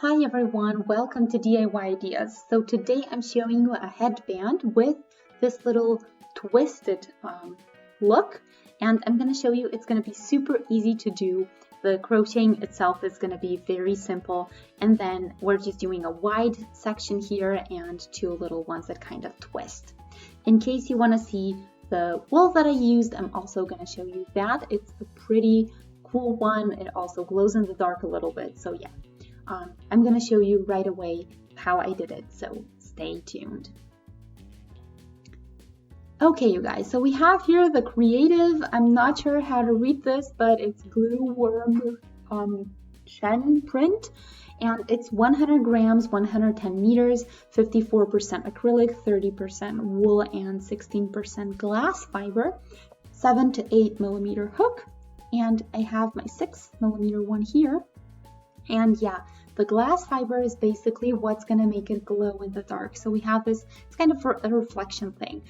Hi everyone, welcome to DIY Ideas. So today I'm showing you a headband with this little twisted look, and I'm going to show you it's going to be super easy to do. The crocheting itself is going to be very simple, and then we're just doing a wide section here and two little ones that kind of twist. In case you want to see the wool that I used, I'm also going to show you that. It's a pretty cool one. It also glows in the dark a little bit, so yeah. I'm going to show you right away how I did it, so stay tuned. Okay, you guys, so we have here the Creative, I'm not sure how to read this, but it's Glue Worm Shen print, and it's 100 grams, 110 meters, 54% acrylic, 30% wool, and 16% glass fiber, 7 to 8 millimeter hook, and I have my 6 millimeter one here. And yeah, the glass fiber is basically what's going to make it glow in the dark. So we have this, it's kind of a reflection thing.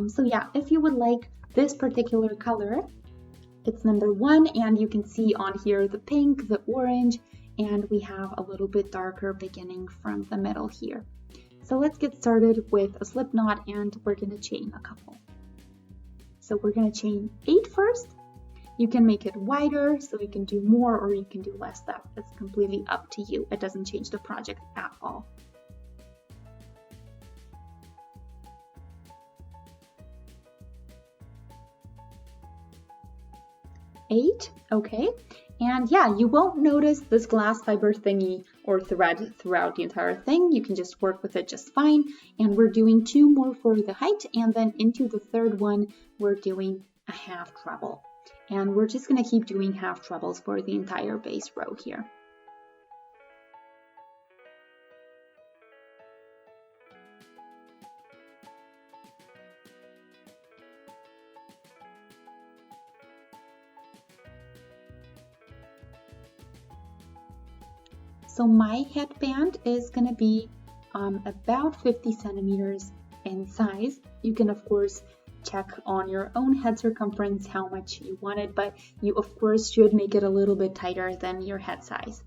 So yeah, if you would like this particular color, it's number 1, and you can see on here the pink, the orange, and we have a little bit darker beginning from the middle here. So let's get started with a slip knot, and we're going to chain a couple. So we're going to chain 8 first. You can make it wider, so you can do more or you can do less. That's completely up to you. It doesn't change the project at all. Eight, okay. And yeah, you won't notice this glass fiber thingy or thread throughout the entire thing. You can just work with it just fine. And we're doing 2 more for the height, and then into the third one, we're doing a half treble. And we're just going to keep doing half trebles for the entire base row here. So my headband is going to be about 50 centimeters in size. You can of course check on your own head circumference how much you want it, but you of course should make it a little bit tighter than your head size.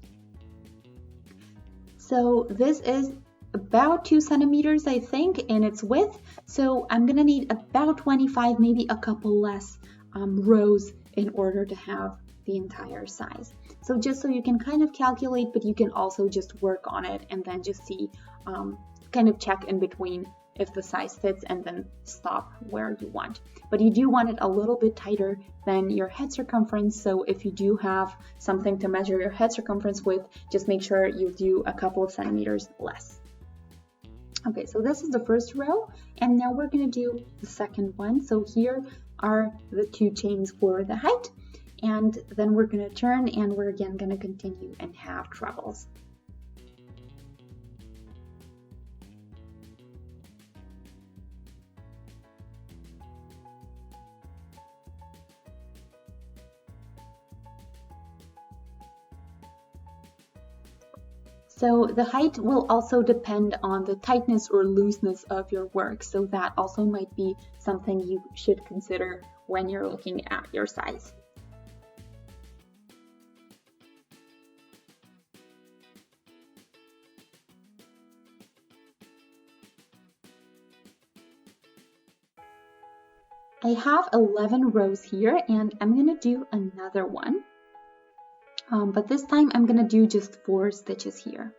So this is about 2 centimeters, I think, in its width. So I'm gonna need about 25, maybe a couple less rows in order to have the entire size. So just so you can kind of calculate, but you can also just work on it and then just see, kind of check in between if the size fits and then stop where you want. But you do want it a little bit tighter than your head circumference, so if you do have something to measure your head circumference with, just make sure you do a couple of centimeters less. Okay, so this is the first row, and now we're going to do the second one. So here are the 2 chains for the height, and then we're going to turn and we're again going to continue in half trebles. So the height will also depend on the tightness or looseness of your work, so that also might be something you should consider when you're looking at your size. I have 11 rows here, and I'm going to do another one. But this time I'm going to do just 4 stitches here.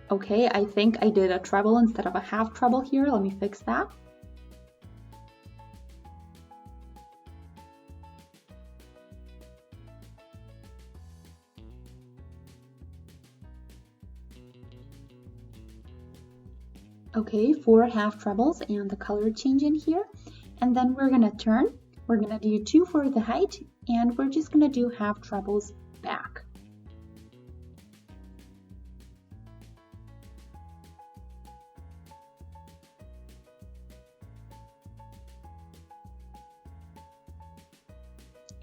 Okay, I think I did a treble instead of a half treble here. Let me fix that. Okay, 4 half trebles and the color change in here. And then we're going to turn. We're going to do 2 for the height, and we're just going to do half trebles back.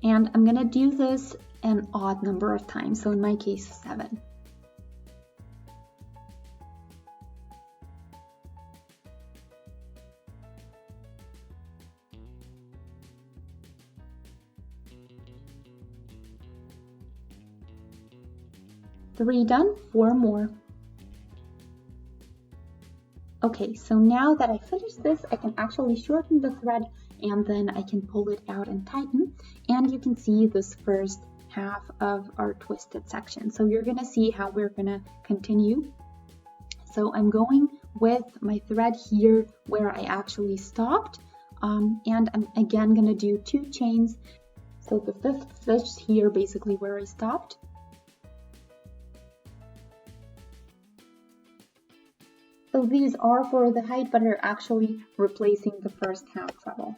And I'm going to do this an odd number of times, so in my case 7. 3 done, 4 more. Okay, so now that I finished this, I can actually shorten the thread and then I can pull it out and tighten. And you can see this first half of our twisted section. So you're gonna see how we're gonna continue. So I'm going with my thread here where I actually stopped. And I'm again gonna do 2 chains. So the 5th stitch here, basically where I stopped. So these are for the height, but are actually replacing the first half treble.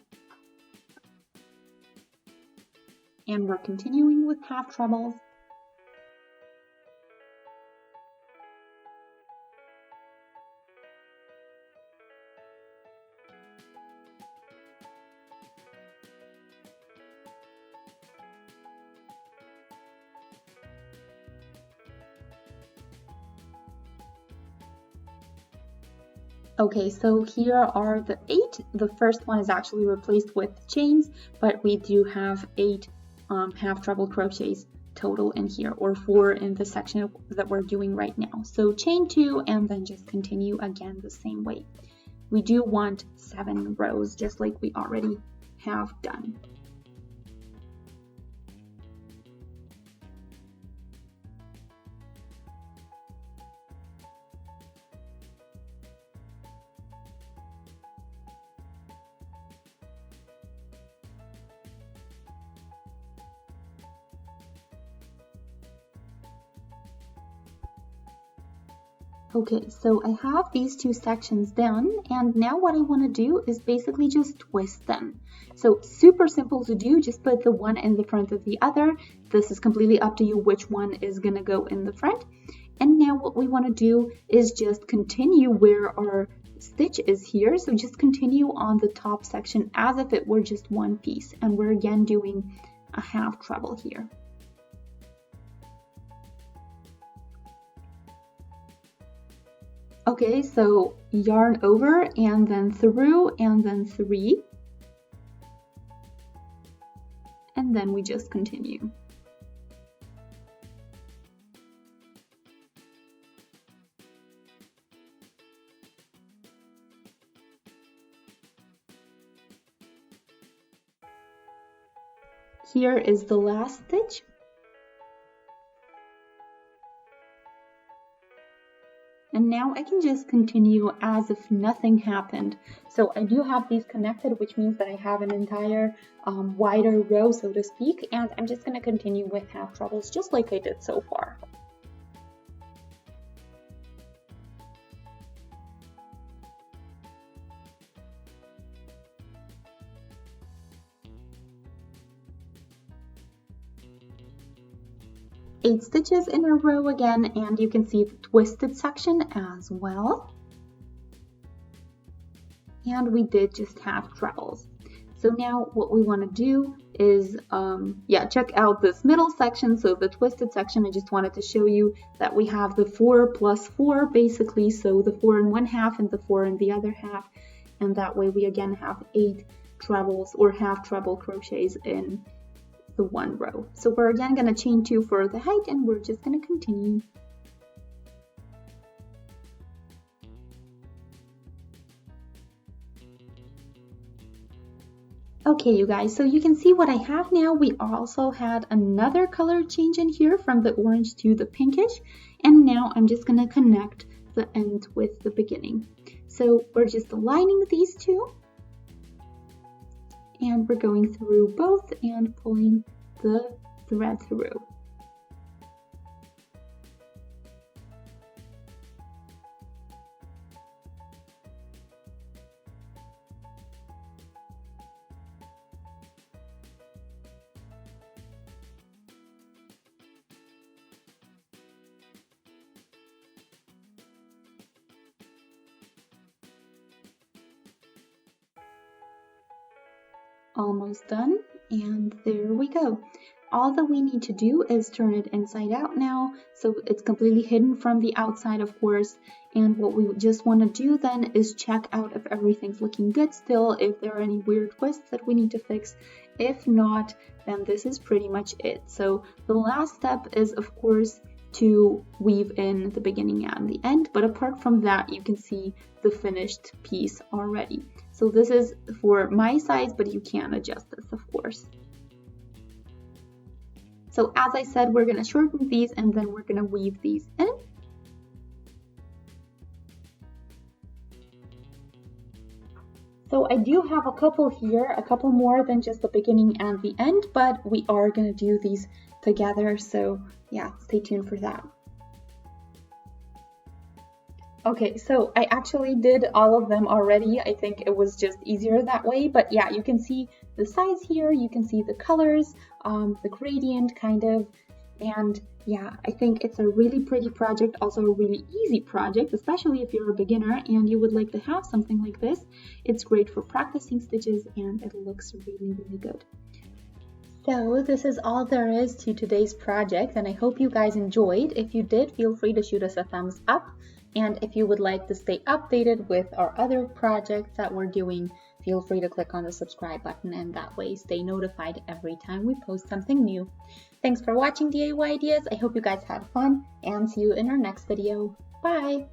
And we're continuing with half trebles. Okay, so here are the 8. The first one is actually replaced with chains, but we do have 8 half treble crochets total in here, or 4 in the section that we're doing right now. So chain 2 and then just continue again the same way. We do want 7 rows, just like we already have done. Okay, so I have these 2 sections done, and now what I want to do is basically just twist them. So super simple to do, just put the one in the front of the other. This is completely up to you which one is going to go in the front. And now what we want to do is just continue where our stitch is here. So just continue on the top section as if it were just one piece. And we're again doing a half treble here. Okay, so yarn over and then through and then 3. And then we just continue. Here is the last stitch. And now I can just continue as if nothing happened. So I do have these connected, which means that I have an entire wider row, so to speak, and I'm just going to continue with half trebles just like I did so far. Eight stitches in a row again, and you can see the twisted section as well. And we did just half trebles. So now what we want to do is, check out this middle section. So the twisted section, I just wanted to show you that we have the 4 plus 4 basically. So the 4 in one half and the 4 in the other half. And that way we again have 8 trebles or half treble crochets in the one row. So we're again going to chain 2 for the height, and we're just going to continue. Okay, you guys, so you can see what I have now. We also had another color change in here from the orange to the pinkish, and now I'm just going to connect the end with the beginning. So we're just aligning these two, and we're going through both and pulling the thread through. Almost done, and there we go. All that we need to do is turn it inside out now, so it's completely hidden from the outside, of course. And what we just want to do then is check out if everything's looking good still, if there are any weird twists that we need to fix. If not, then this is pretty much it. So the last step is, of course, to weave in the beginning and the end, but apart from that, you can see the finished piece already. So this is for my size, but you can adjust this, of course. So as I said, we're going to shorten these and then we're going to weave these in. So I do have a couple here, a couple more than just the beginning and the end, but we are going to do these together. So yeah, stay tuned for that. Okay, so I actually did all of them already. I think it was just easier that way, but yeah, you can see the size here, you can see the colors, the gradient kind of, and yeah, I think it's a really pretty project, also a really easy project, especially if you're a beginner and you would like to have something like this. It's great for practicing stitches and it looks really, really good. So this is all there is to today's project, and I hope you guys enjoyed. If you did, feel free to shoot us a thumbs up. And if you would like to stay updated with our other projects that we're doing, feel free to click on the subscribe button and that way stay notified every time we post something new. Thanks for watching DIY Ideas. I hope you guys had fun and see you in our next video. Bye!